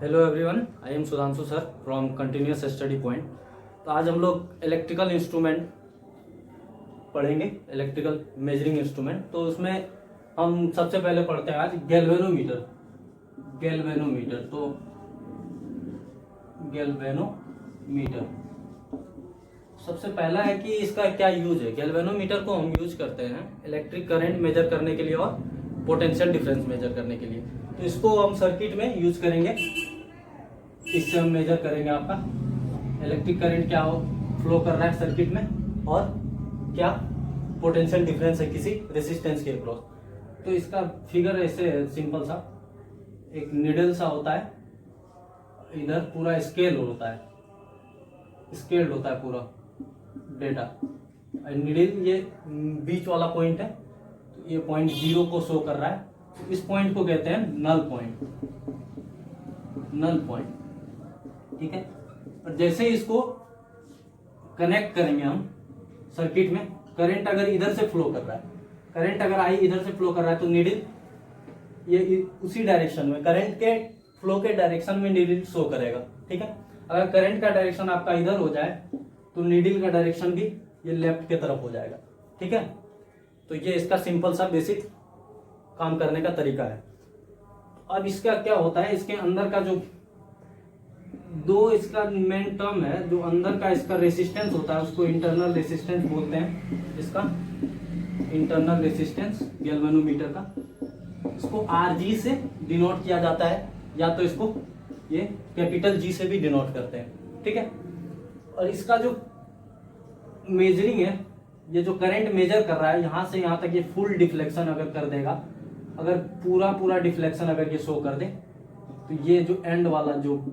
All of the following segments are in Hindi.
Hello everyone, I am Sudhanshu sir from continuous study point. तो आज हम लोग इलेक्ट्रिकल इंस्ट्रूमेंट पढ़ेंगे, इलेक्ट्रिकल मेजरिंग इंस्ट्रूमेंट। तो उसमें हम सबसे पहले पढ़ते हैं आज गैल्वेनोमीटर। तो गैल्वेनोमीटर सबसे पहला है कि इसका क्या यूज है। गैल्वेनोमीटर को हम यूज करते हैं इलेक्ट्रिक करंट मेजर करने के लिए और पोटेंशियल डिफरेंस मेजर करने के लिए। तो इसको हम सर्किट में यूज करेंगे। इससे हम मेजर करेंगे आपका इलेक्ट्रिक करंट क्या हो फ्लो कर रहा है सर्किट में और क्या पोटेंशियल डिफरेंस है किसी रेसिस्टेंस के अक्रॉस। तो इसका फिगर ऐसे है, सिंपल सा एक निडल सा होता है, इधर पूरा स्केल होता है, स्केल्ड होता है पूरा डेटा। निडल ये बीच वाला पॉइंट है, तो ये पॉइंट 0 को शो कर रहा है। तो इस पॉइंट को कहते हैं नल पॉइंट, ठीक है। और जैसे ही इसको कनेक्ट करेंगे हम सर्किट में, करंट अगर इधर से फ्लो कर रहा है, करंट अगर आई इधर से फ्लो कर रहा है तो नीडल ये उसी डायरेक्शन में, करंट के फ्लो के डायरेक्शन में नीडल शो करेगा, ठीक है। अगर करंट का डायरेक्शन आपका इधर हो जाए तो नीडल का डायरेक्शन भी ये लेफ्ट के तरफ हो जाएगा, ठीक है। तो ये इसका सिंपल सा बेसिक काम करने का तरीका है। अब इसका क्या होता है, इसके अंदर का जो दो इसका मेन टर्म है, जो अंदर का इसका रेसिस्टेंस होता है उसको इंटरनल रेसिस्टेंस बोलते हैं। इसका इंटरनल रेसिस्टेंस गैल्वेनोमीटर का, इसको आरजी से डिनोट किया जाता है, या तो इसको ये कैपिटल जी से भी डिनोट करते हैं, ठीक है। और इसका जो मेजरिंग है, ये जो करंट मेजर कर रहा है यहां से यहां तक, ये फुल डिफ्लेक्शन अगर कर देगा, अगर पूरा डिफ्लेक्शन अगर ये शो कर दे, तो ये जो एंड वाला जो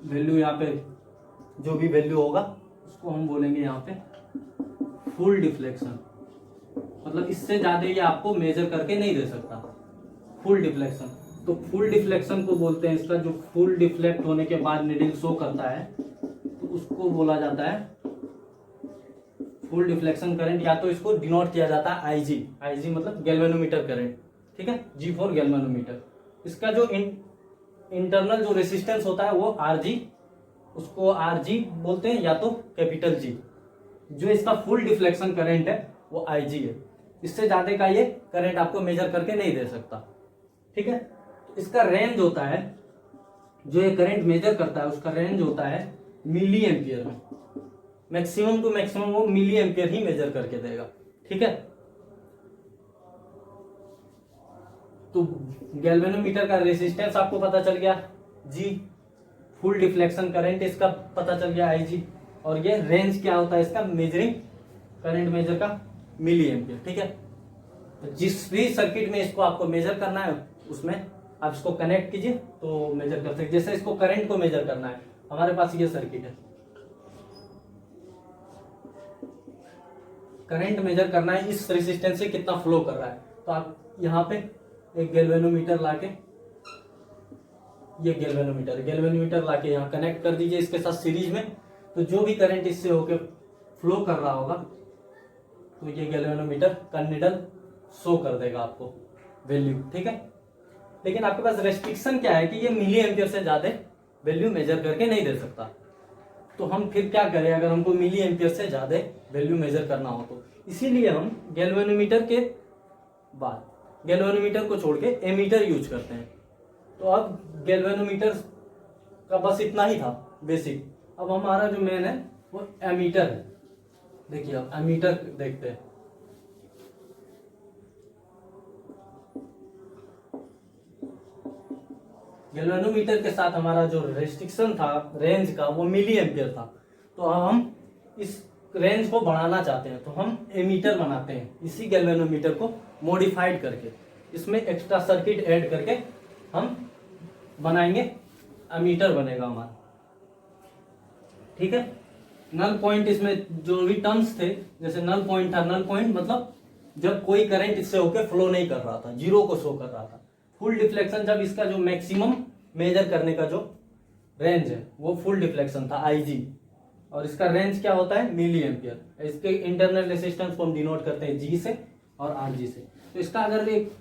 वैल्यू यहाँ पे जो भी वैल्यू होगा उसको हम बोलेंगे यहाँ पे फुल डिफ्लेक्शन। मतलब इससे ज्यादा ये आपको मेजर करके नहीं दे सकता, फुल डिफ्लेक्शन। तो फुल डिफ्लेक्शन को बोलते हैं, इसका जो फुल डिफ्लेक्ट होने के बाद नीडल शो करता है तो उसको बोला जाता है फुल डिफ्लेक्शन करंट, या तो इसको डिनोट किया जाता है आईजी मतलब गैल्वेनोमीटर करंट, ठीक है। जी फॉर गैल्वेनोमीटर। इसका जो इंटरनल जो रेसिस्टेंस होता है वो आरजी, उसको आरजी बोलते हैं, या तो कैपिटल जी। जो इसका फुल डिफ्लेक्शन करंट है वो आईजी है। इससे ज्यादा का ये करंट आपको मेजर करके नहीं दे सकता, ठीक है। तो इसका रेंज होता है, जो ये करंट मेजर करता है उसका रेंज होता है मिली एम्पियर में। मैक्सिमम टू मैक्सिमम वो मिली एम्पियर ही मेजर करके देगा, ठीक है। तो गैल्वेनोमीटर का रेसिस्टेंस आपको पता चल गया जी, फुल डिफ्लेक्शन करंट इसका पता चल गया आई जी, और ये रेंज क्या होता है इसका मेजरिंग करंट मेजर का मिली एम्पियर, ठीक है। तो जिस भी सर्किट में इसको आपको मेजर करना है उसमें आप इसको कनेक्ट कीजिए तो मेजर कर सकते। जैसे इसको करंट को मेजर करना है, हमारे पास ये सर्किट है, करंट मेजर करना है इस रेसिस्टेंस से कितना फ्लो कर रहा है। तो आप यहाँ पे एक गैल्वेनोमीटर लाके, ये गैल्वेनोमीटर लाके यहाँ कनेक्ट कर दीजिए इसके साथ सीरीज में। तो जो भी करंट इससे होके फ्लो कर रहा होगा तो ये गैल्वेनोमीटर का निडल शो कर देगा आपको वैल्यू, ठीक है। लेकिन आपके पास रेस्ट्रिक्शन क्या है कि ये मिली एम्पियर से ज्यादा वैल्यू मेजर करके नहीं दे सकता। तो हम फिर क्या करें अगर हमको मिली एम्पियर से ज्यादा वैल्यू मेजर करना हो तो, इसीलिए हम गैल्वेनोमीटर के बाद गैल्वेनोमीटर को छोड़ के एमीटर यूज करते हैं। तो अब गैल्वेनोमीटर का बस इतना ही था बेसिक। अब हमारा जो मेन है वो एमीटर है। देखिए अब एमीटर देखते हैं। गैल्वेनोमीटर के साथ हमारा जो रेस्ट्रिक्शन था रेंज का वो मिली एम्पियर था। तो अब हम इस रेंज को बढ़ाना चाहते हैं तो हम एमीटर बनाते हैं, इसी गैल्वेनोमीटर को मॉडिफाइड करके इसमें एक्स्ट्रा सर्किट ऐड करके हम बनाएंगे, एमीटर बनेगा हमारा, ठीक है। नल पॉइंट, इसमें जो भी टर्म्स थे, जैसे नल पॉइंट था, नल पॉइंट मतलब जब कोई करंट इससे होकर फ्लो नहीं कर रहा था, जीरो को शो कर रहा था। फुल डिफ्लेक्शन जब इसका जो मैक्सिमम मेजर करने का जो रेंज है वो फुल डिफ्लेक्शन था आईजी, और इसका रेंज क्या होता है मिली एम्पियर। इसके इंटरनल रेसिस्टेंस को हम डिनोट करते हैं जी से और आरजी से। तो इसका अगर एक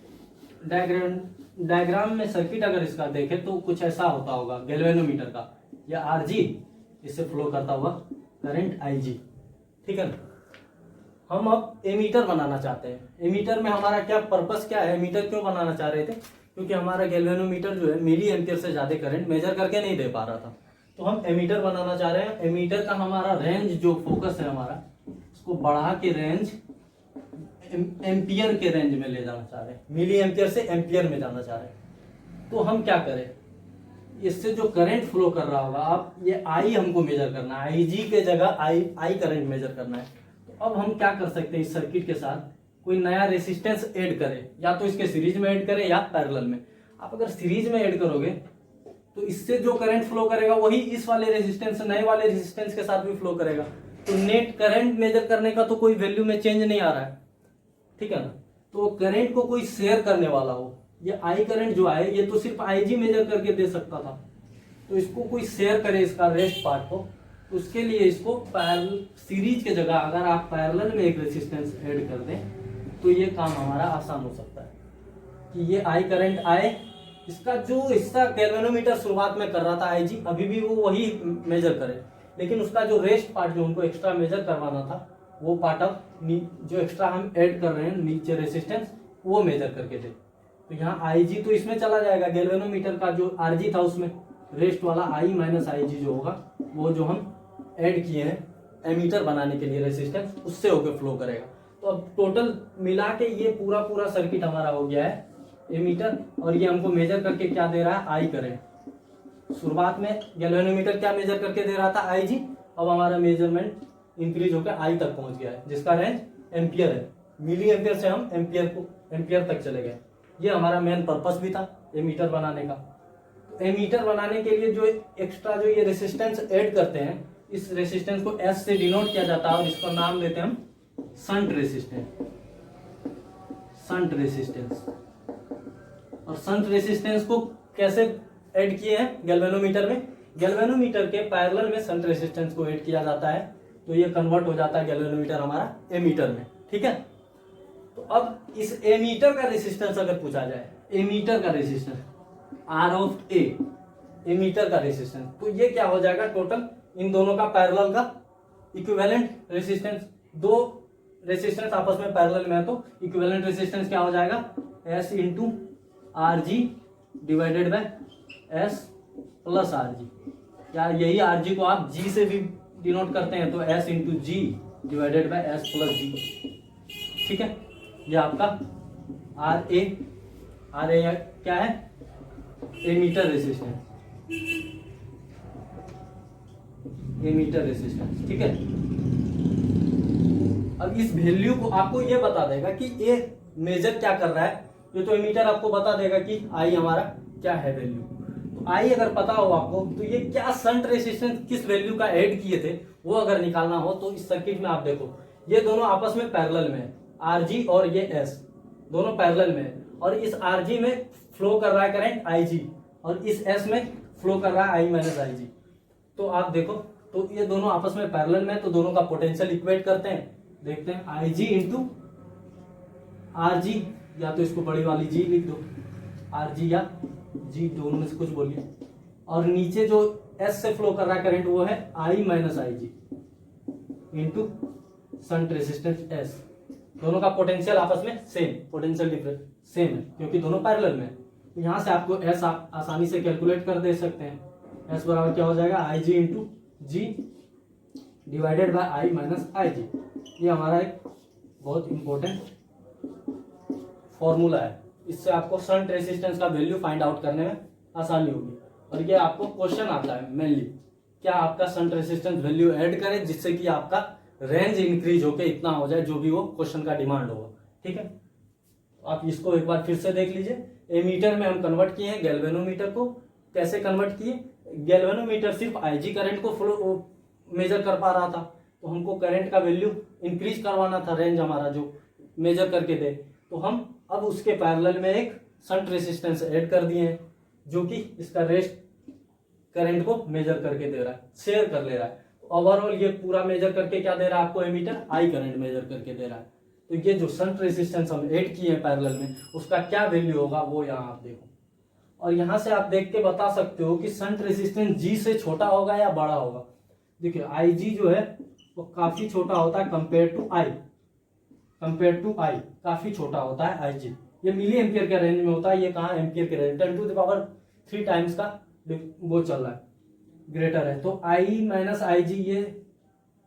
डायग्राम डायग्राम में सर्किट अगर इसका देखें तो कुछ ऐसा होता होगा, गैल्वेनोमीटर का या आरजी, इससे फ्लो करता हुआ करंट आईजी, ठीक है ना। हम अब एमीटर बनाना चाहते हैं। एमीटर में हमारा क्या पर्पस क्या है, एमीटर क्यों बनाना चाह रहे थे, क्योंकि हमारा गैल्वेनोमीटर जो है मिली एम्पियर से ज्यादा करंट मेजर करके नहीं दे पा रहा था, तो हम एमीटर बनाना चाह रहे हैं। एमीटर का हमारा रेंज जो फोकस है हमारा, उसको बढ़ा के रेंज एम्पियर के रेंज में ले जाना चाह रहे हैं, मिली एम्पियर से एम्पियर में जाना चाह रहे हैं। तो हम क्या करें, इससे जो करंट फ्लो कर रहा होगा, आप ये आई हमको मेजर करना है, आई जी के जगह आई करंट मेजर करना है। तो अब हम क्या कर सकते हैं, इस सर्किट के साथ कोई नया रेसिस्टेंस ऐड करें, या तो इसके सीरीज में ऐड करें या पैरेलल में। आप अगर सीरीज में ऐड करोगे तो इससे जो करंट फ्लो करेगा वही इस वाले रेजिस्टेंस, नए वाले रेजिस्टेंस के साथ भी फ्लो करेगा। तो नेट करंट मेजर करने का तो कोई वैल्यू में चेंज नहीं आ रहा है, ठीक है ना। तो करंट को कोई शेयर करने वाला हो, ये आई करंट जो आए ये तो सिर्फ आईजी मेजर करके दे सकता था, तो इसको कोई शेयर करे इसका रेस्ट पार्ट को, उसके लिए इसको सीरीज के जगह अगर आप पैरेलल में एक रेजिस्टेंस ऐड कर दें तो ये काम हमारा आसान हो सकता है कि ये आई करंट आए, इसका जो हिस्सा गैल्वेनोमीटर शुरुआत में कर रहा था आईजी, अभी भी वो वही मेजर करे, लेकिन उसका जो रेस्ट पार्ट जो उनको एक्स्ट्रा मेजर करवाना था, वो पार्ट अब जो एक्स्ट्रा हम ऐड कर रहे हैं नीचे रेसिस्टेंस, वो मेजर करके दे। तो यहाँ आईजी तो इसमें चला जाएगा, गैल्वेनोमीटर का जो आरजी था उसमें रेस्ट वाला आई माइनस आईजी जो होगा, वो जो हम ऐड किए हैं एमीटर बनाने के लिए रेसिस्टेंस, उससे होकर फ्लो करेगा। तो अब टोटल मिला के ये पूरा सर्किट हमारा हो गया है एमीटर, और ये हमको मेजर करके क्या दे रहा है, आई करंट। शुरुआत में गैल्वेनोमीटर क्या मेजर करके दे रहा था, आईजी, अब हमारा मेजरमेंट इंक्रीज होकर आई तक पहुंच गया है, जिसका रेंज एम्पियर है। मिली एम्पियर से हम एम्पियर तक चले गए। ये हमारा मेन पर्पस भी था एमीटर बनाने का। तो एमीटर बनाने के लिए जो एक्स्ट्रा जो ये रेसिस्टेंस ऐड करते हैं, इस रेसिस्टेंस को एस से डिनोट किया जाता है और इसका नाम देते हैं हम शंट रेसिस्टेंस। शंट रेसिस्टेंस, और शंट रेसिस्टेंस को कैसे ऐड किए हैं गैल्वेनोमीटर में, गैल्वेनोमीटर के पैरेलल में शंट रेसिस्टेंस को ऐड किया जाता है, तो ये कन्वर्ट हो जाता है गैल्वेनोमीटर हमारा एमीटर में, ठीक है। तो अब इस एमीटर का रेसिस्टेंस अगर पूछा जाए, एमीटर का resistance R of A, ammeter का रेसिस्टेंस, तो ये क्या हो जाएगा, टोटल इन दोनों का पैरेलल का इक्विवेलेंट रेसिस्टेंस। दो रेसिस्टेंस आपस में पैरेलल में है तो इक्विवेलेंट रेसिस्टेंस क्या हो जाएगा, S into R G divided by S plus R G, या यही आर जी को आप जी से भी डिनोट करते हैं, तो S into G divided by S plus G, ठीक है। ये आपका आर ए क्या है, एमीटर रेसिस्टेंस, एमीटर रेसिस्टेंस, ठीक है। अब इस वैल्यू को आपको ये बता देगा कि ये मेजर क्या कर रहा है, ये तो एमीटर आपको बता देगा कि आई हमारा क्या है वैल्यू। तो आई अगर पता हो आपको, तो ये क्या शंट रेसिस्टेंस किस वैल्यू का ऐड किए थे वो अगर निकालना हो, तो इस सर्किट में आप देखो ये दोनों आपस में पैरेलल में है, आरजी और ये एस दोनों पैरेलल में है, और इस आरजी में फ्लो कर रहा है करंट आईजी, और इस एस में फ्लो कर रहा है आई माइनस आईजी। तो आप देखो, तो ये दोनों आपस में पैरेलल में है, तो दोनों का पोटेंशियल इक्वेट करते हैं, देखते हैं आईजी इंटू आरजी, या तो इसको बड़ी वाली जी लिख दो, आरजी या जी दोनों में से कुछ बोलिए, और नीचे जो एस से फ्लो कर रहा है करंट वो है आई minus I G into shunt resistance S. दोनों का पोटेंशियल आपस में सेम, पोटेंशियल डिफरेंस सेम है क्योंकि दोनों पैरेलल में है। तो यहां से आपको एस आप आसानी से कैलकुलेट कर दे सकते हैं। एस बराबर क्या हो जाएगा, I G into G divided by I minus I G. ये हमारा एक बहुत इंपॉर्टेंट फॉर्मूला है, इससे आपको शंट रेसिस्टेंस का वैल्यू फाइंड आउट करने में आसानी होगी। और ये आपको क्वेश्चन आता है मेनली, क्या आपका शंट रेसिस्टेंस वैल्यू ऐड करें जिससे कि आपका रेंज इंक्रीज होके इतना हो जाए जो भी वो क्वेश्चन का डिमांड होगा, ठीक है। आप इसको एक बार फिर से देख लीजिए। एमीटर में हम कन्वर्ट किए हैं गैल्वेनोमीटर को, कैसे कन्वर्ट किए, गैल्वेनोमीटर सिर्फ आईजी करंट को फ्लो मेजर कर पा रहा था, तो हमको करंट का वैल्यू इंक्रीज करवाना था, रेंज हमारा जो मेजर करके दे, तो हम अब उसके पैरेलल में एक शंट रेसिस्टेंस ऐड कर दिए हैं जो कि इसका रेस्ट करंट को मेजर करके दे रहा है, शेयर कर ले रहा है। ओवरऑल ये पूरा मेजर करके क्या दे रहा है आपको एमीटर, आई करंट मेजर करके दे रहा है। तो ये जो शंट रेसिस्टेंस हम ऐड किए हैं पैरेलल में, उसका क्या वैल्यू होगा वो यहाँ आप देखो। और यहाँ से आप देख के बता सकते हो कि शंट रेसिस्टेंस जी से छोटा होगा या बड़ा होगा। देखिए आई जी जो है वो काफी छोटा होता है कंपेयर टू आई काफी छोटा होता है आई जी। ये मिली एम्पियर के रेंज में होता है, ये कहाँ एम्पियर के रेंज, 10⁻³ टाइम्स का वो चल रहा है, ग्रेटर है। तो आई माइनस आई जी ये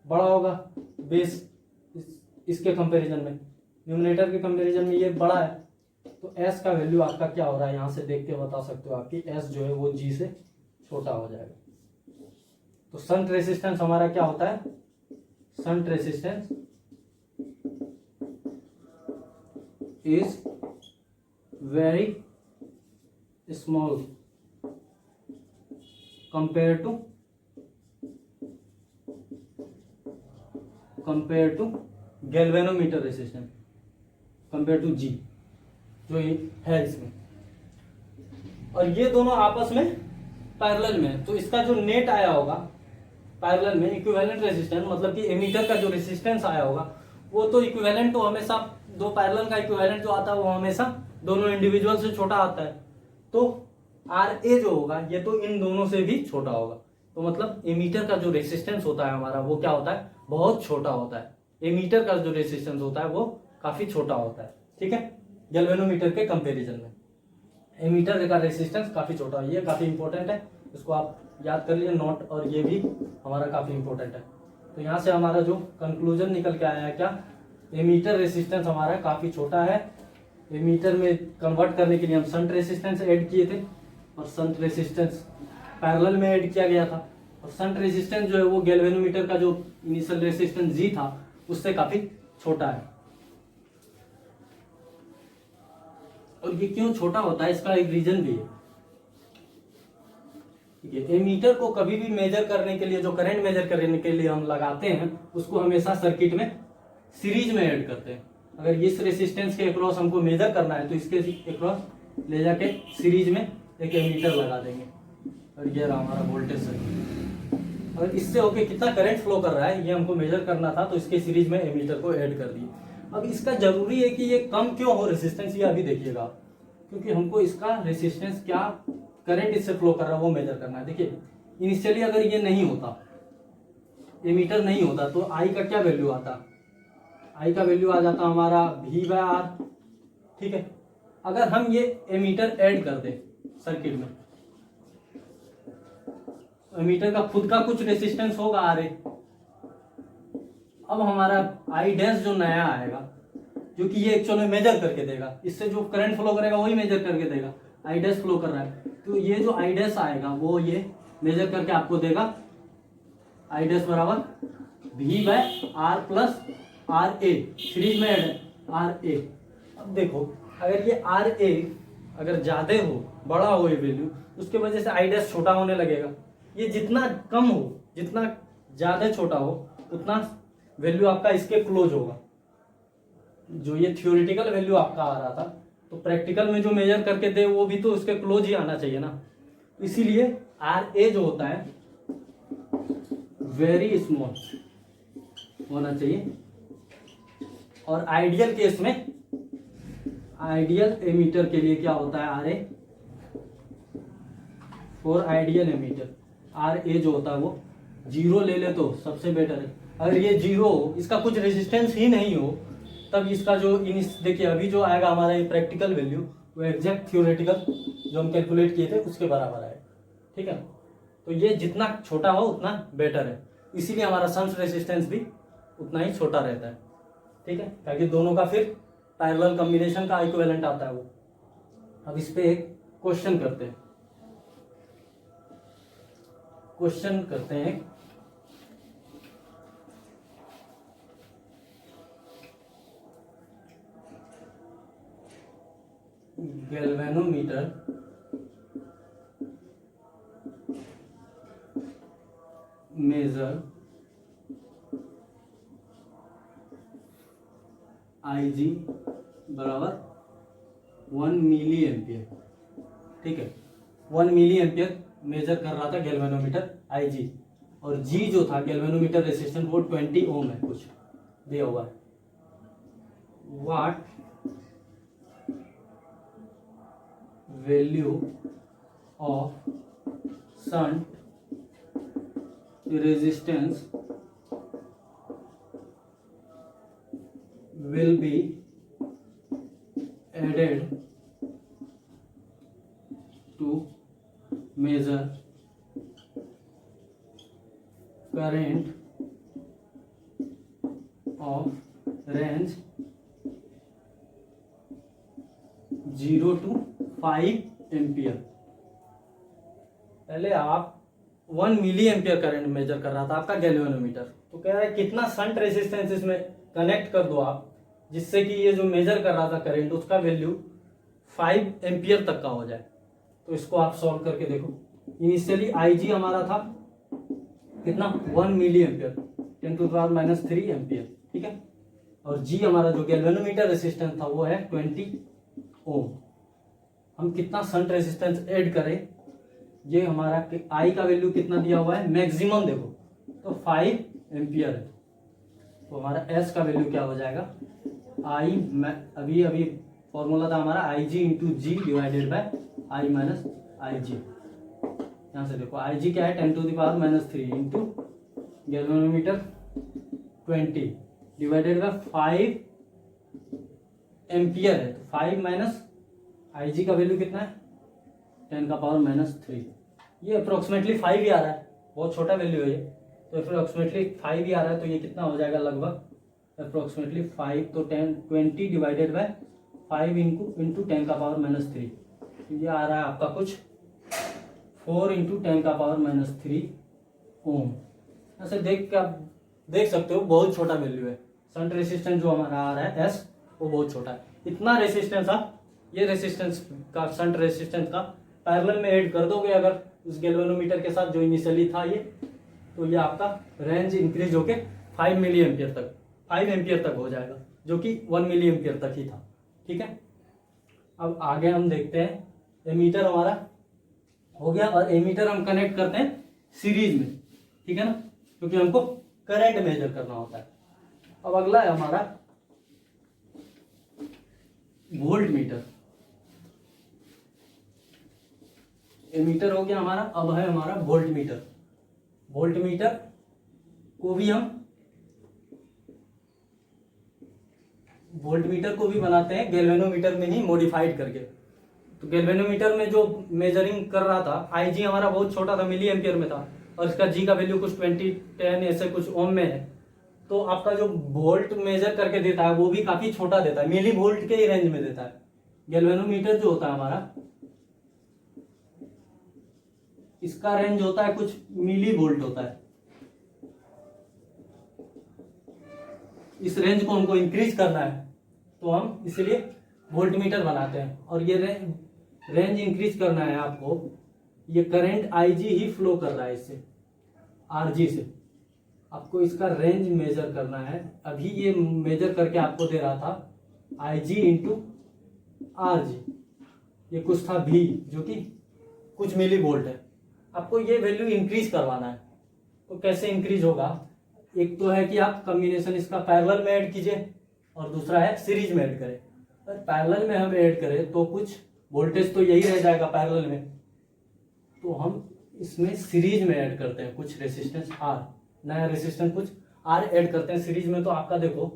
बड़ा होगा बेस इसके कंपैरिजन में, न्यूमरेटर के कंपैरिजन में ये बड़ा है। तो S का वैल्यू आपका क्या हो रहा है यहाँ से देख के बता सकते हो, आपकी S जो है वो G से छोटा हो जाएगा। तो शंट रेसिस्टेंस हमारा क्या होता है, shunt resistance is very small compare to galvanometer resistance, compare to G जो है इसमें। और ये दोनों आपस में पैरेलल में है, तो इसका जो नेट आया होगा पैरेलल में इक्विवेलेंट रेसिस्टेंस, मतलब कि एमीटर का जो रेसिस्टेंस आया होगा वो तो इक्विवेलेंट, तो हमेशा दो पैरेलल का इक्विवेलेंट जो आता है वो हमेशा दोनों इंडिविजुअल से छोटा आता है। तो आर ए जो होगा ये तो इन दोनों से भी छोटा होगा। तो मतलब एमीटर का जो रेसिस्टेंस होता है हमारा वो क्या होता है, बहुत छोटा होता है। एमीटर का जो रेसिस्टेंस होता है वो काफी छोटा होता है, ठीक है, गैल्वेनोमीटर के कंपैरिजन में एमीटर का रेसिस्टेंस काफी छोटा है। ये काफी इंपॉर्टेंट है, इसको आप याद कर लीजिए नोट, और ये भी हमारा काफी इंपॉर्टेंट है। तो यहाँ से हमारा जो कंक्लूजन निकल के आया है क्या, एमीटर रेसिस्टेंस हमारा काफी छोटा है। एमीटर में कन्वर्ट करने के लिए हम शंट रेसिस्टेंस ऐड किए थे, और शंट रेसिस्टेंस पैरेलल में ऐड किया गया था। और शंट रेसिस्टेंस जो है वो गैल्वेनोमीटर का जो इनिशियल रेसिस्टेंस जी था उससे काफी छोटा है। और ये क्यों छोटा होता है इसका एक रीजन भी है। एमीटर को कभी भी मेजर करने के लिए, जो करंट मेजर करने के लिए हम लगाते हैं, उसको हमेशा सर्किट में सीरीज में ऐड करते हैं। अगर इस रेसिस्टेंस के अक्रॉस हमको मेजर करना है तो इसके अक्रॉस ले जाके सीरीज में एक एमीटर लगा देंगे, और ये रहा हमारा वोल्टेज सर्किट। अगर इससे होके कितना करंट फ्लो कर रहा है ये हमको मेजर करना था, तो इसके सीरीज में एमीटर को ऐड कर दिए। अब इसका जरूरी है कि ये कम क्यों हो रेसिस्टेंस, ये अभी देखिएगा, क्योंकि हमको इसका रेसिस्टेंस क्या करंट इससे फ्लो कर रहा है वो मेजर करना है। देखिए इनिशियली अगर ये नहीं होता, एमीटर नहीं होता, तो आई का क्या वैल्यू आता, आई का वैल्यू आ जाता हमारा V/R, ठीक है। अगर हम ये एमीटर ऐड कर दे सर्किट में, एमीटर का खुद का कुछ रेसिस्टेंस होगा RA। अब हमारा आई डैश जो नया आएगा, जो कि ये एक्चुअल में मेजर करके देगा, इससे जो करंट फ्लो करेगा वही मेजर करके देगा, आई डैश फ्लो कर रहा है, तो ये जो आई डैश आएगा वो ये मेजर करके आपको देगा आई डैश बराबर V/R प्लस RA, सीरीज में ऐड है RA। अब देखो अगर ये RA अगर ज्यादा हो, बड़ा हो ये वैल्यू, उसके वजह से आई डैश छोटा होने लगेगा। ये जितना कम हो, जितना ज्यादा छोटा हो, उतना वैल्यू आपका इसके क्लोज होगा। जो ये थ्योरेटिकल वैल्यू आपका आ रहा था, तो प्रैक्टिकल में जो मेजर करके दे वो भी तो उसके क्लोज ही आना चाहिए ना। इसीलिए RA जो होता है वेरी स्मॉल होना चाहिए। और आइडियल केस में, आइडियल एमीटर के लिए क्या होता है RA, for ideal ammeter RA जो होता है वो 0 ले ले तो सबसे बेटर है। अगर ये 0 हो, इसका कुछ रेजिस्टेंस ही नहीं हो, तब इसका जो देखिए अभी जो आएगा हमारा ये प्रैक्टिकल वैल्यू वो एग्जैक्ट थ्योरेटिकल जो हम कैलकुलेट किए थे उसके बराबर आएगा, ठीक है। तो ये जितना छोटा हो उतना बेटर है, इसीलिए हमारा शंट रेसिस्टेंस भी उतना ही छोटा रहता है, ठीक है, ताकि दोनों का फिर पैरेलल कॉम्बिनेशन का इक्विवेलेंट आता है वो। अब इस पे एक क्वेश्चन करते हैं, गैल्वेनोमीटर मेजर IG बराबर 1 मिली एम्पियर, ठीक है। 1 मिली एम्पियर मेजर कर रहा था गैल्वेनोमीटर IG, और G जो था गैल्वेनोमीटर रेसिस्टेंस वो 20 ओम है, कुछ दिया हुआ है what value of shunt resistance will be added to measure current of range 0 to 5 ampere. पहले आप 1 मिली एम्पियर करंट मेजर कर रहा था आपका गैल्वेनोमीटर, तो कह रहा है कितना शंट रेजिस्टेंस इसमें कनेक्ट कर दो आप, जिससे कि ये जो मेजर कर रहा था करंट उसका वैल्यू 5 एम्पियर तक का हो जाए। तो इसको आप सॉल्व करके देखो। इनिशियली IG हमारा था कितना 1 मिली एम्पियर 10⁻³ एम्पियर, ठीक है। और G हमारा जो गैल्वेनोमीटर रेजिस्टेंस था वो है 20 ओम। हम कितना शंट रेजिस्टेंस ऐड करें, ये हमारा I का वैल्यू कितना दिया हुआ है मैक्सिमम देखो तो 5 एम्पियर है। तो हमारा S का वैल्यू क्या हो जाएगा, अभी फॉर्मूला था हमारा IG into G divided by I minus IG। यहाँ से देखो IG क्या है 10⁻³ into galvanometer 20 divided by 5 ampere है। तो 5 माइनस IG का वैल्यू कितना है 10⁻³ ये अप्रोक्सीमेटली 5 ही आ रहा है, बहुत छोटा वैल्यू है ये, तो अप्रोक्सीमेटली 5 ही आ रहा है। तो ये कितना हो जाएगा लगभग अप्रोक्सीमेटली 5, तो 20 डिवाइडेड बाय 5 इंटू 10⁻³ तो ये आ रहा है आपका कुछ 4 इंटू 10⁻³ ओम। ऐसे देख के आप देख सकते हो बहुत छोटा वैल्यू है। शंट रेसिस्टेंस जो हमारा आ रहा है S वो बहुत छोटा है। इतना रेसिस्टेंस आप ये रेसिस्टेंस का शंट रेसिस्टेंस का पैरेलल में ऐड कर दोगे अगर उस गैल्वेनोमीटर के साथ जो इनिशियली था ये, तो ये आपका रेंज इंक्रीज होके 5 मिली एम्पियर तक 5 एम्पियर तक हो जाएगा, जो कि 1 मिली एम्पियर तक ही था, ठीक है। अब आगे हम देखते हैं एमीटर हमारा हो गया, और एमीटर हम कनेक्ट करते हैं सीरीज में, ठीक है ना, क्योंकि हमको करंट मेजर करना होता है। अब अगला है हमारा वोल्ट मीटर। एमीटर हो गया हमारा, अब है हमारा वोल्ट मीटर। वोल्ट मीटर को भी हम वोल्ट मीटर को भी बनाते हैं गैल्वेनोमीटर में ही मॉडिफाइड करके। तो गैल्वेनोमीटर में जो मेजरिंग कर रहा था IG हमारा बहुत छोटा था, मिली एम्पियर में था, और इसका G का वैल्यू कुछ 10 ऐसे कुछ ओम में है। तो आपका जो वोल्ट मेजर करके देता है वो भी काफी छोटा देता है, मिली वोल्ट के ही रेंज में देता है। गैल्वेनोमीटर जो होता है हमारा इसका रेंज होता है कुछ मिली वोल्ट होता है। इस रेंज को हमको इंक्रीज करना है तो हम इसलिए वोल्ट मीटर बनाते हैं, और ये रेंज इंक्रीज करना है आपको। ये करंट IG ही फ्लो कर रहा है इससे RG से, आपको इसका रेंज मेजर करना है। अभी ये मेजर करके आपको दे रहा था IG इंटू RG, ये कुछ था V जो कि कुछ मिली वोल्ट है। आपको ये वैल्यू इंक्रीज करवाना है। तो कैसे इंक्रीज होगा, एक तो है कि आप कॉम्बिनेशन इसका पैरेलल में ऐड कीजिए, और दूसरा है सीरीज में ऐड करें। अगर पैरेलल में हम ऐड करें तो कुछ वोल्टेज तो यही रह जाएगा पैरेलल में, तो हम इसमें सीरीज में ऐड करते हैं कुछ रेसिस्टेंस R, नया रेसिस्टेंस कुछ R ऐड करते हैं सीरीज में। तो आपका देखो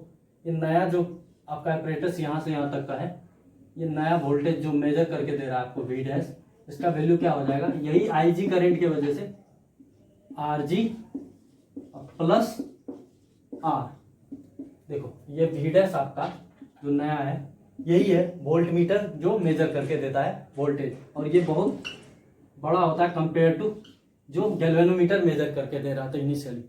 ये नया जो आपका एपरेटस यहाँ से यहाँ तक का है, ये नया वोल्टेज जो मेजर करके दे रहा है आपको V', इसका वैल्यू क्या हो जाएगा, यही IG करंट की वजह से RG प्लस R। देखो ये V' आपका जो नया है यही है वोल्ट मीटर जो मेजर करके देता है वोल्टेज, और ये बहुत बड़ा होता है कंपेयर टू जो गैल्वेनोमीटर मेजर करके दे रहा था इनिशियली।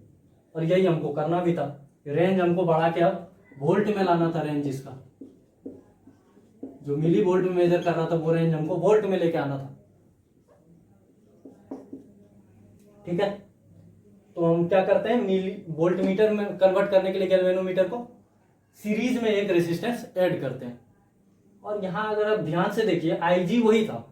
और यही हमको करना भी था, रेंज हमको बढ़ा के अब वोल्ट में लाना था। रेंज इसका जो मिली वोल्ट में मेजर कर रहा था वो रेंज हमको वोल्ट में लेके आना था, ठीक है। तो हम क्या करते हैं, मिली वोल्ट मीटर में कन्वर्ट करने के लिए गैल्वेनोमीटर को सीरीज में एक रेसिस्टेंस ऐड करते हैं। और यहां अगर आप ध्यान से देखिए IG वही था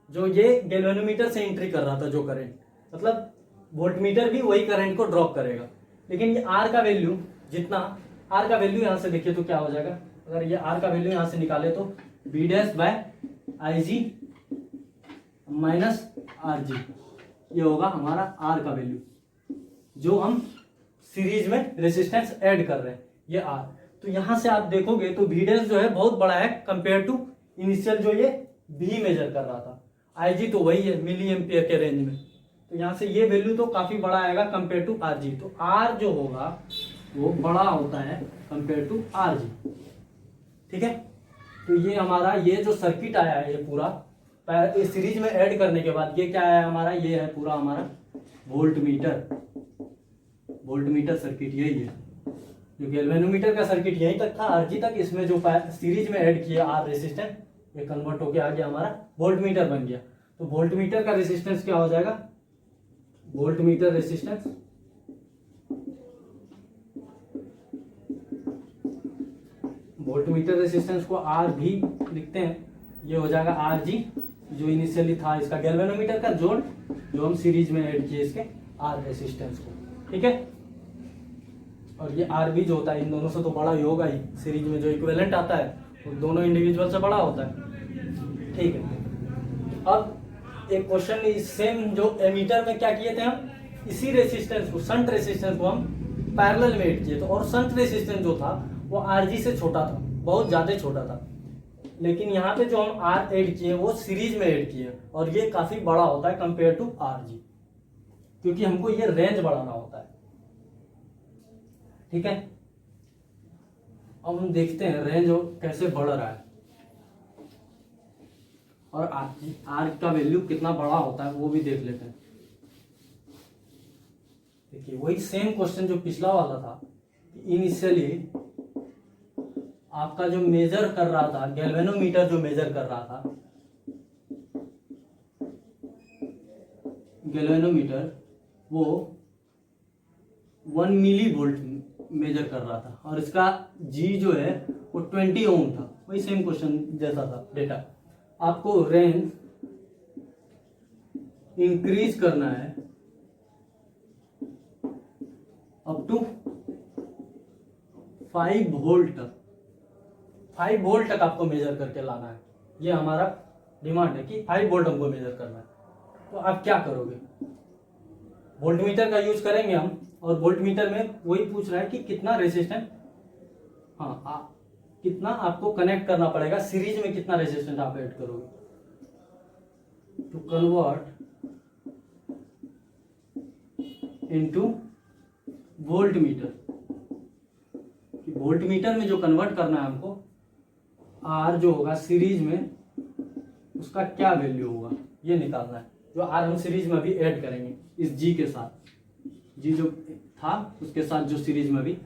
जो ये गैल्वेनोमीटर से एंट्री कर रहा था जो करंट, मतलब वोल्टमीटर भी वही करंट को ड्रॉप करेगा। लेकिन ये R का वैल्यू जितना, R का वैल्यू यहां से देखिए तो क्या हो जाएगा अगर ये आर का वैल्यू यहाँ से निकाले तो B dash by I G minus R G, ये होगा हमारा आर का वैल्यू जो हम सीरीज में रेसिस्टेंस ऐड कर रहे हैं, ये आर। तो यहां से आप देखोगे तो वी डैश जो है बहुत बड़ा है कंपेयर टू इनिशियल जो ये बी मेजर कर रहा था, आई जी तो वही है मिली एम्पियर के रेंज में, तो यहाँ से ये वैल्यू तो काफी बड़ा आएगा कंपेयर टू आर जी। तो आर जो होगा वो बड़ा होता है कंपेयर टू आर जी, ठीक है। तो ये हमारा ये जो सर्किट आया है ये पूरा सीरीज में ऐड करने के बाद ये क्या आया हमारा, ये है पूरा हमारा वोल्ट मीटर सर्किट, यही है जो गैल्वेनोमीटर का सर्किट यहीं तक था आरजी तक, इसमें जो सीरीज में ऐड किया आर रेसिस्टेंस ये कन्वर्ट होके आ गया हमारा वोल्ट मीटर बन गया। तो वोल्ट मीटर का रेसिस्टेंस क्या हो जाएगा, वोल्ट मीटर रेसिस्टेंस को आर भी लिखते हैं, ये हो जाएगा आर जी जो इनिशियली था इसका गैल्वेनोमीटर का जोड़ जो हम सीरीज में ऐड किए इसके आर रेसिस्टेंस को, ठीक है। और ये आर भी जो होता है इन दोनों से तो बड़ा ही होगा ही, सीरीज में जो इक्विवेलेंट आता है वो दोनों इंडिविजुअल से बड़ा होता है, ठीक है। अब एक क्वेश्चन सेम जो एमीटर में क्या किए थे हम, इसी रेसिस्टेंस को शंट रेसिस्टेंस को हम पैरेलल में ऐड किए थे, और शंट रेसिस्टेंस जो था वो आरजी से छोटा था, बहुत ज्यादा छोटा था, लेकिन यहाँ पे जो हम आर ऐड किए वो सीरीज में ऐड किए और ये काफी बड़ा होता है कंपेयर टू आर जी, क्योंकि हमको ये रेंज बढ़ाना होता है, ठीक है। अब हम देखते हैं रेंज कैसे बढ़ रहा है और आर का वैल्यू कितना बड़ा होता है वो भी देख लेते हैं। देखिए वही सेम क्वेश्चन जो पिछला वाला था, इनिशियली आपका जो मेजर कर रहा था गैल्वेनोमीटर जो मेजर कर रहा था, गैल्वेनोमीटर वो 1 मिली वोल्ट मेजर कर रहा था और इसका जी जो है वो 20 ओम था, वही सेम क्वेश्चन जैसा था डेटा। आपको रेंज इंक्रीज करना है अप टू 5 वोल्ट तक, 5 वोल्ट तक आपको मेजर करके लाना है, ये हमारा डिमांड है कि 5 वोल्ट हमको मेजर करना है। तो आप क्या करोगे, वोल्टमीटर का यूज करेंगे हम, और वोल्टमीटर में वही पूछ रहा है कि कितना रेजिस्टेंस, हाँ कितना आपको कनेक्ट करना पड़ेगा, सीरीज में कितना रेजिस्टेंस आप ऐड करोगे to convert into voltmeter. Voltmeter में जो कन्वर्ट करना है हमको, आर जो होगा सीरीज में उसका क्या वैल्यू होगा ये निकालना है, जो आर हम सीरीज में भी ऐड करेंगे इस जी के साथ, जी जो था उसके साथ जो सीरीज में भी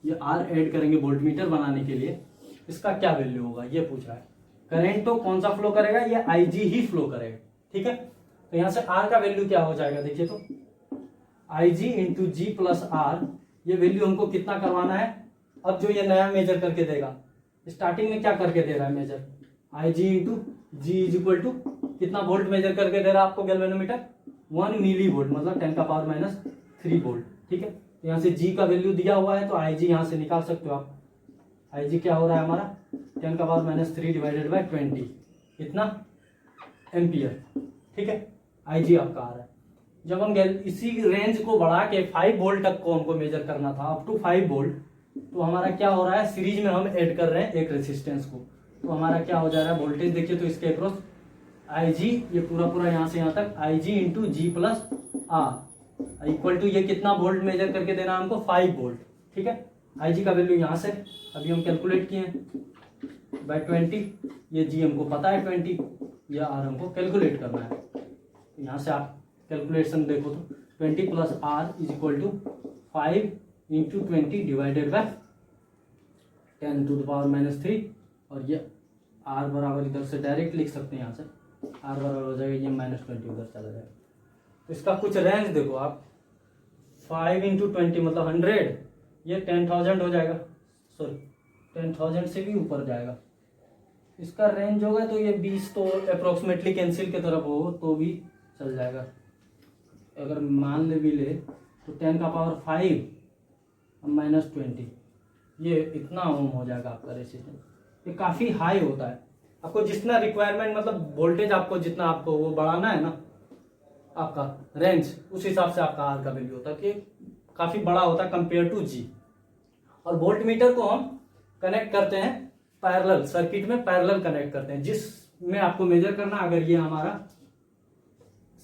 ये आर ऐड करेंगे वोल्टमीटर बनाने के लिए, इसका क्या वैल्यू होगा ये पूछ रहा है। करंट तो कौन सा फ्लो करेगा, ये आई जी ही फ्लो करेगा, ठीक है। तो यहां से आर का वैल्यू क्या हो जाएगा, देखिए तो आई G into G plus are, ये वैल्यू हमको कितना करवाना है। अब जो ये नया मेजर करके देगा, स्टार्टिंग में क्या करके दे रहा है measure, I G into G is equal to कितना वोल्ट मेजर करके दे रहा है आपको गैल्वेनोमीटर, 1 मिली वोल्ट मतलब 10⁻³ वोल्ट, ठीक है। तो यहाँ से जी का वैल्यू दिया हुआ है तो आई जी यहाँ से निकाल सकते हो आप, आई जी क्या हो रहा है हमारा 10⁻³ डिवाइडेड बाय 20, इतना एम्पियर, ठीक है। आई जी आपका आ रहा है। जब हम इसी रेंज को बढ़ा के 5 वोल्ट तक को हमको मेजर करना था, अप टू 5 वोल्ट, तो हमारा क्या हो रहा है, सीरीज में हम ऐड कर रहे हैं एक रेसिस्टेंस को, तो हमारा क्या हो जा रहा है वोल्टेज देखिए तो इसके अक्रॉस आई जी, ये पूरा पूरा यहाँ से यहाँ तक I G into G plus R equal to ये कितना वोल्ट मेजर करके देना हमको 5 वोल्ट, ठीक है। आई जी का वैल्यू यहाँ से अभी हम कैलकुलेट किए हैं बाय 20, ये जी हमको पता है 20, ये आर हमको कैलकुलेट करना है। यहाँ से आप कैलकुलेशन देखो तो 20 plus R is equal to 5 into 20 divided by 10⁻³ और ये आर बराबर इधर से डायरेक्ट लिख सकते हैं, यहाँ से आर बराबर हो जाएगा ये -20 उधर चला जाएगा। तो इसका कुछ रेंज देखो आप, 5 इंटू 20 मतलब 100, ये 10,000 हो जाएगा, सॉरी 10,000 से भी ऊपर जाएगा। इसका रेंज होगा तो ये 20 तो अप्रोक्सीमेटली कैंसिल की तरफ हो तो भी चल जाएगा। अगर मान ले भी ले तो 10⁻⁵ -20 ये इतना ओम हो जाएगा आपका रेसिस्टेंस। ये काफी हाई होता है, आपको जितना रिक्वायरमेंट मतलब वोल्टेज आपको जितना आपको वो बढ़ाना है ना आपका रेंज, उस हिसाब से आपका आर का वैल्यू होता है कि काफी बड़ा होता है कंपेयर टू जी। और वोल्ट मीटर को हम कनेक्ट करते हैं पैरेलल सर्किट में, पैरेलल कनेक्ट करते हैं जिसमें आपको मेजर करना, अगर ये हमारा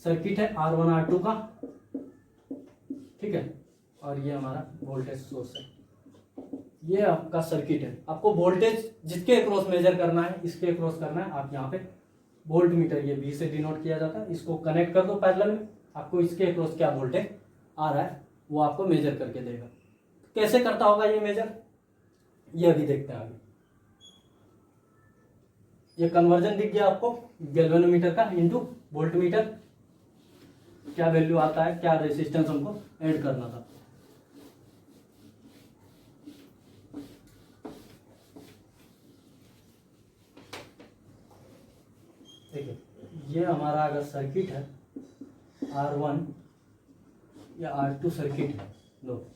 सर्किट है R1 R2 का, ठीक है, और ये हमारा वोल्टेज सोर्स है, ये आपका सर्किट है। आपको वोल्टेज जिसके अक्रॉस मेजर करना है, इसके अक्रॉस करना है, आप यहाँ पे वोल्ट मीटर ये V से डिनोट किया जाता है, इसको कनेक्ट कर दो पैरेलल में, आपको इसके अक्रॉस क्या वोल्टेज आ रहा है वो आपको मेजर करके देगा। कैसे करता होगा ये मेजर, ये अभी देखते हैं आगे। ये कन्वर्जन दिख गया आपको गैल्वेनोमीटर का इनटू वोल्ट मीटर, क्या वैल्यू आता है, क्या रेसिस्टेंस हमको ऐड करना था। देखिए ये हमारा अगर सर्किट है R1 या R2 सर्किट है, लो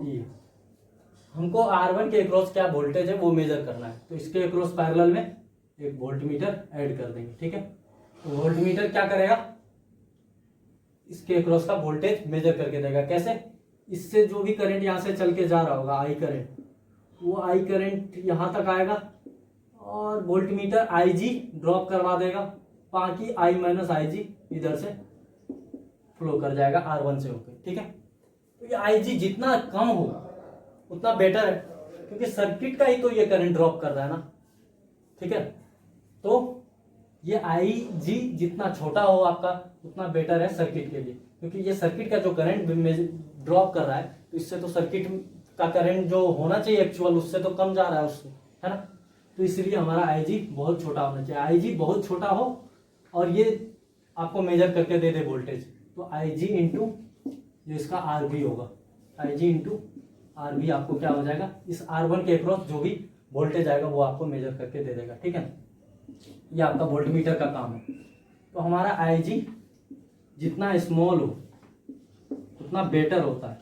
ये हमको R1 के अक्रॉस क्या वोल्टेज है वो मेजर करना है, तो इसके अक्रॉस पैरेलल में एक वोल्ट मीटर ऐड कर देंगे, ठीक है। तो वोल्ट मीटर क्या करेगा, इसके अक्रॉस का वोल्टेज मेजर करके देगा। कैसे, इससे जो भी करंट यहाँ से चल के जा रहा होगा आई करंट, वो आई करंट यहाँ तक आएगा और वोल्ट मीटर आई जी ड्रॉप करवा देगा, बाकी आई माइनस आई जी इधर से फ्लो कर जाएगा R1 से होकर, ठीक है। तो ये आई जी जितना कम हो उतना बेटर है, क्योंकि सर्किट का ही तो ये करंट ड्रॉप कर रहा है ना, ठीक है। तो ये आई जी जितना छोटा हो आपका उतना बेटर है सर्किट के लिए, क्योंकि ये सर्किट का जो करंट ड्रॉप कर रहा है, तो इससे तो सर्किट का करंट जो होना चाहिए एक्चुअल उससे तो कम जा रहा है उससे, है ना। तो इसलिए हमारा आई जी बहुत छोटा होना चाहिए, आई जी बहुत छोटा हो और ये आपको मेजर करके दे दे वोल्टेज, तो आई जी इंटू जो इसका आर बी होगा, आई जी इंटू आर बी आपको क्या हो जाएगा, इस R1 के अक्रॉस जो भी वोल्टेज आएगा वो आपको मेजर करके दे देगा, ठीक है। ये आपका वोल्ट मीटर का काम है। तो हमारा आई जी जितना स्मॉल हो उतना बेटर होता है,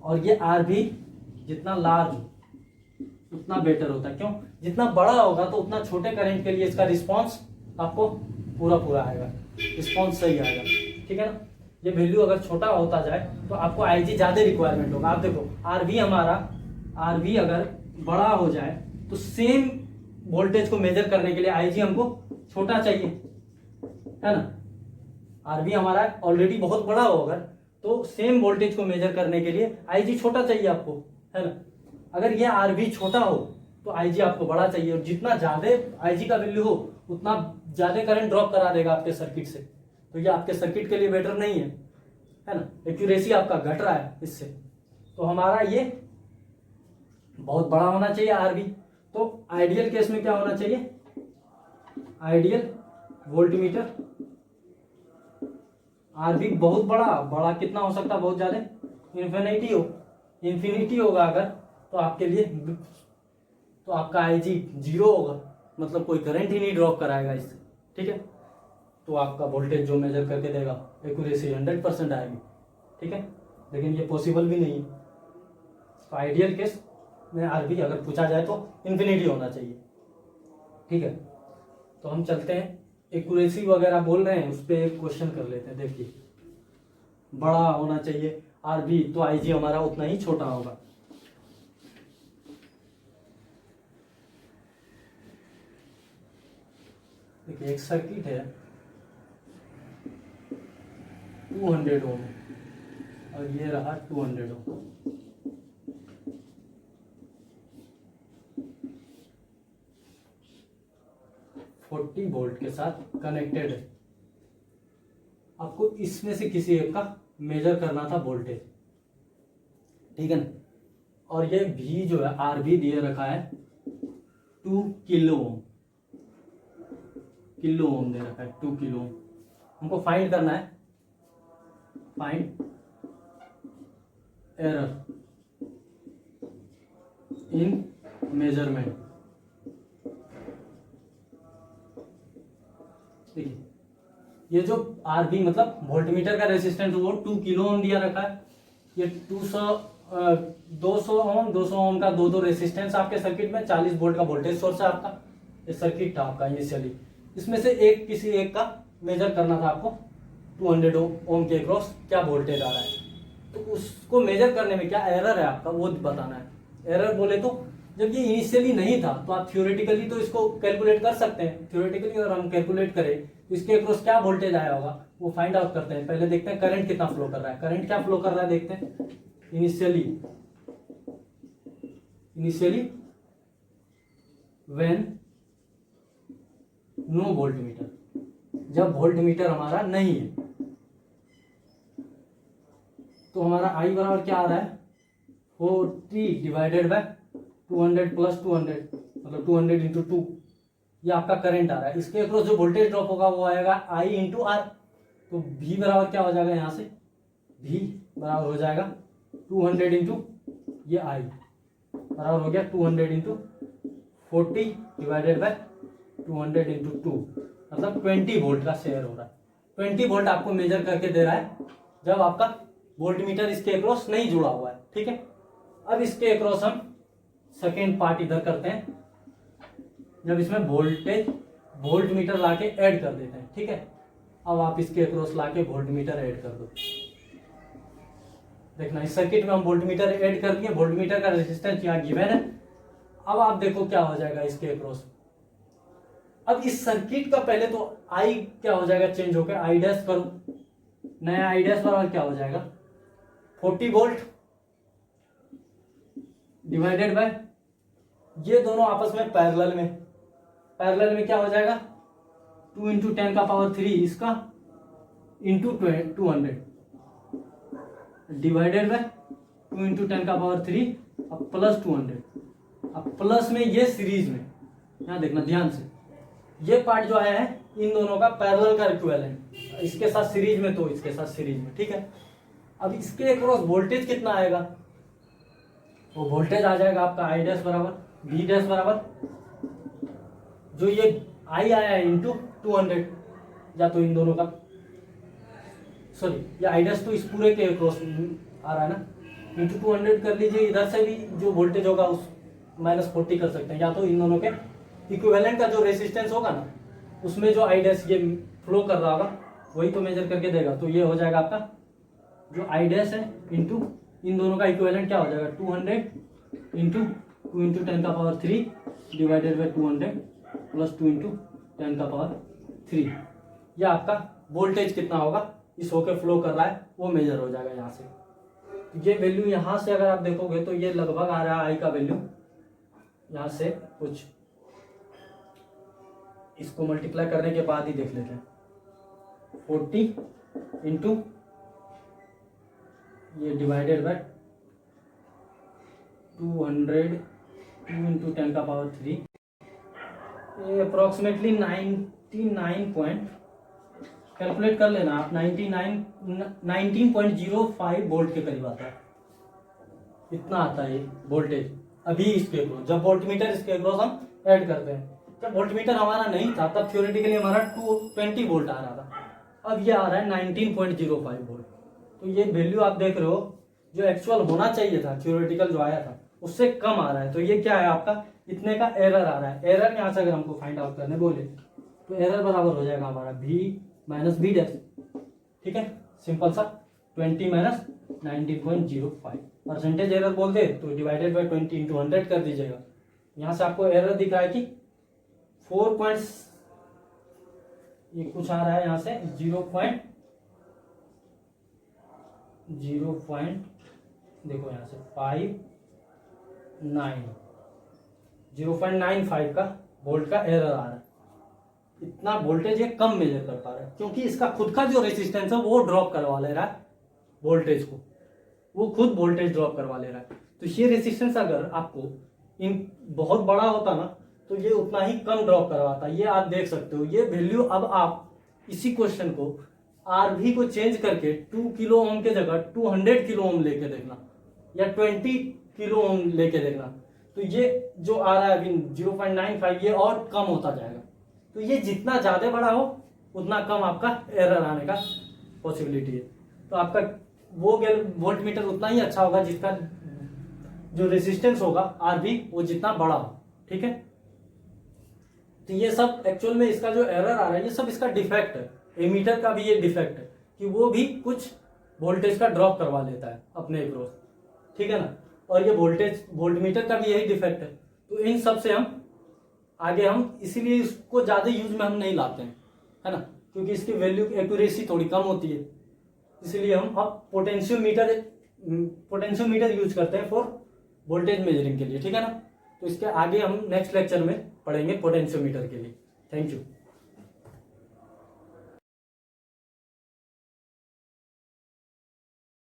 और ये आर भी जितना लार्ज हो उतना बेटर होता है। क्यों, जितना बड़ा होगा तो उतना छोटे करंट के लिए इसका रिस्पॉन्स आपको पूरा पूरा आएगा, रिस्पॉन्स सही आएगा, ठीक है ना। ये वैल्यू अगर छोटा होता जाए तो आपको आई जी ज्यादा रिक्वायरमेंट होगा। आप देखो आर भी हमारा, आर भी अगर बड़ा हो जाए तो सेम वोल्टेज को मेजर करने के लिए आई जी हमको छोटा चाहिए, है ना। आर भी हमारा ऑलरेडी बहुत बड़ा होगा तो सेम वोल्टेज को मेजर करने के लिए आई जी छोटा चाहिए आपको, है ना। अगर ये आर भी छोटा हो तो आई जी आपको बड़ा चाहिए, और जितना ज्यादा आई जी का वैल्यू हो उतना ज्यादा करंट ड्रॉप करा देगा आपके सर्किट से, तो ये आपके सर्किट के लिए बेटर नहीं है ना। एक्यूरेसी आपका घट रहा है इससे। तो हमारा ये बहुत बड़ा होना चाहिए आर बी। तो आइडियल केस में क्या होना चाहिए, ideal voltmeter R B बहुत बड़ा, बड़ा कितना हो सकता है, बहुत ज्यादा, इन्फिनिटी होगा अगर, तो आपके लिए तो आपका आई जी 0 होगा, मतलब कोई करंट ही नहीं ड्रॉप कराएगा इससे, ठीक है। तो आपका वोल्टेज जो मेजर करके देगा एक्यूरेसी 100% आएगी, ठीक है। लेकिन ये पॉसिबल भी नहीं है। तो आइडियल केस में आर बी अगर पूछा जाए तो इन्फिनिटी होना चाहिए, ठीक है। तो हम चलते हैं, एक्यूरेसी वगैरह बोल रहे हैं उस पर एक क्वेश्चन कर लेते हैं। देखिए बड़ा होना चाहिए आर बी, तो आई जी हमारा उतना ही छोटा होगा। देखिए एक सर्किट है 200 ओम और ये रहा 200 ओम, वोल्ट के साथ कनेक्टेड है। आपको इसमें से किसी एक का मेजर करना था वोल्टेज, ठीक है ना। और ये भी जो है आर भी दिए रखा है 2 किलो ओम, किलो ओम दे रखा है 2 किलो ओम। हमको फाइंड करना है, फाइंड एरर इन मेजरमेंट। देखिए ये जो RB मतलब वोल्टमीटर का रेसिस्टेंस वो 2 किलो ओम दिया रखा है। ये 200 ओम 200 ओम का दो रेसिस्टेंस आपके सर्किट में, 40 वोल्ट का वोल्टेज सोर्स है आपका। ये सर्किट था आपका इनिशियली। इसमें से किसी एक का मेजर करना था आपको, 200 ओम के अक्रॉस क्या वोल्टेज आ रहा है। तो उसको मेजर करने में क्या एरर है आपका वो बताना है। एरर बोले तो जब ये इनिशियली नहीं था तो आप थ्योरेटिकली तो इसको कैलकुलेट कर सकते हैं। थ्योरेटिकली अगर हम कैलकुलेट करें तो इसके अक्रॉस क्या वोल्टेज आया होगा वो फाइंड आउट करते हैं। पहले देखते हैं करंट कितना फ्लो कर रहा है। करंट क्या फ्लो कर रहा है देखते हैं। इनिशियली व्हेन नो वोल्टमीटर, जब वोल्टमीटर हमारा नहीं है तो हमारा आई बराबर क्या आ रहा है, 40 डिवाइडेड बाय 200 प्लस 200 मतलब 200 इंटू 2, ये आपका करंट आ रहा है। इसके अक्रॉस जो वोल्टेज ड्रॉप होगा वो आएगा आई इंटू आर। तो V बराबर क्या हो जाएगा, यहाँ से V बराबर हो जाएगा 200 इंटू ये I बराबर हो गया 200 इंटू 40 डिवाइडेड बाय 200 इंटू 2, मतलब 20 वोल्ट का शेयर हो रहा है। 20 वोल्ट आपको मेजर करके दे रहा है जब आपका वोल्टमीटर इसके अक्रॉस नहीं जुड़ा हुआ है। ठीक है, अब इसके अक्रॉस हम सेकेंड पार्ट इधर करते हैं, जब इसमें वोल्टमीटर लाके ऐड कर देते हैं। ठीक है, अब आप इसके अक्रॉस लाके वोल्टमीटर ऐड कर दो। देखना इस सर्किट में हम वोल्टमीटर ऐड कर दिए, वोल्टमीटर का रेजिस्टेंस यहाँ गिवन है। अब आप देखो क्या हो जाएगा इसके अक्रॉस। अब इस सर्किट का पहले तो आई क्या हो जाएगा, चेंज होकर आई डैश करो, नया आई डैश बराबर क्या हो जाएगा 40 वोल्ट डिवाइडेड बाय, ये दोनों आपस में पैरेलल में क्या हो जाएगा 2 इंटू 10 का पावर 3 इसका इंटू 200 डिवाइडेड बाय 2 इंटू 10 का पावर 3 अब प्लस 200। अब प्लस में ये सीरीज में, यहाँ देखना ध्यान से, ये पार्ट जो आया है इन दोनों का पैरेलल का इक्विवेलेंट, इसके साथ सीरीज में तो इसके साथ सीरीज में। ठीक है, अब इसके अक्रॉस वोल्टेज कितना आएगा, वो वोल्टेज आ जाएगा आपका आई डैश बराबर V डैश बराबर जो ये आई आया है इंटू 200, या तो इन दोनों का सॉरी ये आई डैश तो इस पूरे के अक्रॉस आ रहा है ना, इंटू 200 कर लीजिए। इधर से भी जो वोल्टेज होगा उस -40 कर सकते हैं, या तो इन दोनों के इक्विवेलेंट का जो रेसिस्टेंस होगा ना उसमें जो आई डैश ये फ्लो कर रहा होगा वही तो मेजर करके देगा। तो ये हो जाएगा आपका जो आई डैश है इंटू इन दोनों का इक्विवेलेंट क्या हो जाएगा 200 इंटू 2 इंटू 10 का power 3 divided by 200 plus 2 into 10 का पावर 3। यह आपका वोल्टेज कितना होगा इस होके फ्लो कर रहा है वो मेजर हो जाएगा यहाँ से। ये वैल्यू यहाँ से अगर आप देखोगे तो ये लगभग आ रहा है आई का वैल्यू यहाँ से कुछ, इसको मल्टीप्लाई करने के बाद ही देख लेते हैं 40 इंटू ये डिवाइडेड बाय 200 2 इंटू 10 का पावर 3, ये अप्रोक्सीमेटली 99 पॉइंट कैलकुलेट कर लेना आप, 19.05 वोल्ट के करीब आता है, इतना आता है ये वोल्टेज अभी इसके अक्रॉस। जब वोल्टमीटर इसके अक्रॉस हम ऐड करते हैं, जब वोल्टमीटर हमारा नहीं था तब थ्योरेटिकली हमारा 220 वोल्ट आ रहा था, अब ये आ रहा है 19.05 वोल्ट। तो ये वैल्यू आप देख रहे हो जो एक्चुअल होना चाहिए था थ्योरेटिकल जो आया था उससे कम आ रहा है। तो ये क्या है आपका इतने का एरर आ रहा है। एरर यहाँ से अगर हमको फाइंड आउट करने बोले तो एरर बराबर हो जाएगा हमारा V माइनस V डैश। ठीक है, सिंपल सा 20 माइनस 19.05 परसेंटेज एरर बोल दे तो डिवाइडेड बाई 20 इंटू 100 कर दीजिएगा। यहाँ से आपको एरर दिख रहा है कि 4 ये कुछ आ रहा है यहाँ से 0.0 देखो यहाँ से 0.95 का वोल्ट का एरर आ रहा है। इतना वोल्टेज ये कम मेजर कर पा रहा है क्योंकि इसका खुद का जो रेजिस्टेंस है वो ड्रॉप करवा ले रहा है वोल्टेज को, वो खुद वोल्टेज ड्रॉप करवा ले रहा है। तो ये रेजिस्टेंस अगर आपको इन बहुत बड़ा होता ना तो ये उतना ही कम ड्रॉप करवाता। ये आप देख सकते हो ये वैल्यू। अब आप इसी क्वेश्चन को RV को चेंज करके 2 किलो ओम के जगह 200 किलो ओम लेके देखना या 20 किलो ओम लेके देखना, तो ये जो आ रहा है अभी 0.95 ये और कम होता जाएगा। तो ये जितना ज्यादा बड़ा हो उतना कम आपका एरर आने का पॉसिबिलिटी है। तो आपका वो वोल्ट मीटर उतना ही अच्छा होगा जिसका जो रेजिस्टेंस होगा आरबी वो जितना बड़ा हो। ठीक है, तो ये सब एक्चुअल में इसका जो एरर आ रहा है ये सब इसका डिफेक्ट है। एमीटर का भी ये डिफेक्ट है कि वो भी कुछ वोल्टेज का ड्रॉप करवा लेता है अपने अक्रॉस। ठीक है ना, और ये वोल्ट मीटर का भी यही डिफेक्ट है। तो इन सब से हम आगे हम इसीलिए इसको ज्यादा यूज में हम नहीं लाते हैं, है ना, क्योंकि इसकी वैल्यू एक्यूरेसी थोड़ी कम होती है। इसलिए हम पोटेंशियोमीटर यूज करते हैं फॉर वोल्टेज मेजरिंग के लिए। ठीक है ना, तो इसके आगे हम नेक्स्ट लेक्चर में पढ़ेंगे पोटेंशियोमीटर के लिए। Thank you.